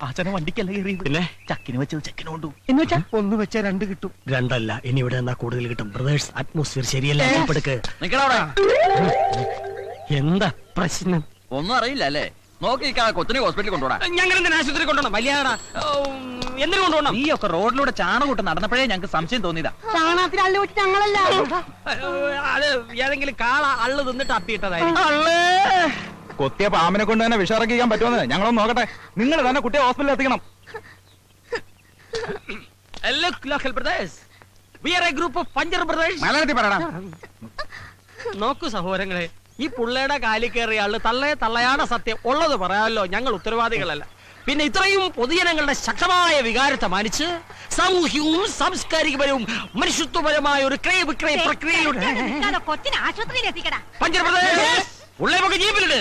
ആചാരം വണ്ടിക്കല്ല കയറിയത്, പിന്നെ ചക്കിന് വെച്ചത് ചെക്കിന് കൊണ്ടു. എന്ന് വെച്ചാ 1 വെച്ചാ 2 കിട്ടും. 2 അല്ല, ഇനി ഇവിടെ എന്നാ കൂടുതൽ കിട്ടും. ബ്രദേഴ്സ്, അറ്റ്മോസ്ഫിയർ ശരിയല്ല. എന്താ പ്രശ്നം? ഒന്നും അറിയില്ല അല്ലേ? നോക്കി കൊച്ചിനെ ഹോസ്പിറ്റലിൽ കൊണ്ടുപോടാ. ഞങ്ങൾ എന്തിനാ ആശുപത്രി കൊണ്ടുപോകണം? വലിയാടാ, എന്തിനു കൊണ്ടുപോകണം? നീ ഒക്കെ റോഡിലൂടെ ചാണകൂട്ട് നടന്നപ്പോഴേ ഞങ്ങൾക്ക് സംശയം തോന്നിയതാ. ചാണകത്തിൽ അള്ളു വെച്ച് ഞങ്ങളല്ല. അത് ഏതെങ്കിലും കാള അള്ളു തിന്നിട്ട് അപ്പിയിട്ടതായിരിക്കും. കൊത്തിയ പാമ്പിനെ കൊണ്ട് തന്നെ വിഷറക്കിക്കാൻ പറ്റുമെന്ന് ഞങ്ങളൊന്ന് നോക്കട്ടെ. നിങ്ങൾ തന്നെ കുട്ടിയെ ഹോസ്പിറ്റലിൽ എത്തിക്കണം. മലയാളത്തിൽ പറയടാ. നോക്കൂ സഹോദരങ്ങളെ, ഈ പുള്ളയുടെ കാലിൽ കയറിയ ആള് തള്ളയാണ് സത്യം. ഉള്ളത് പറയാമല്ലോ, ഞങ്ങൾ ഉത്തരവാദികളല്ല. പിന്നെ ഇത്രയും പൊതുജനങ്ങളുടെ ശക്തമായ വികാരത്തെ മാനിച്ച് സാമൂഹ്യവും സാംസ്കാരികപരവും മനുഷ്യത്വപരമായ ഒരു ക്രയ വിക്രയ പ്രക്രിയയിലൂടെ കൊച്ചിനെ ആശുപത്രിയിൽ എത്തിക്കടാ. പഞ്ചർപ്രദേശ് ഉള്ളേ ജീപ്പിലിട്.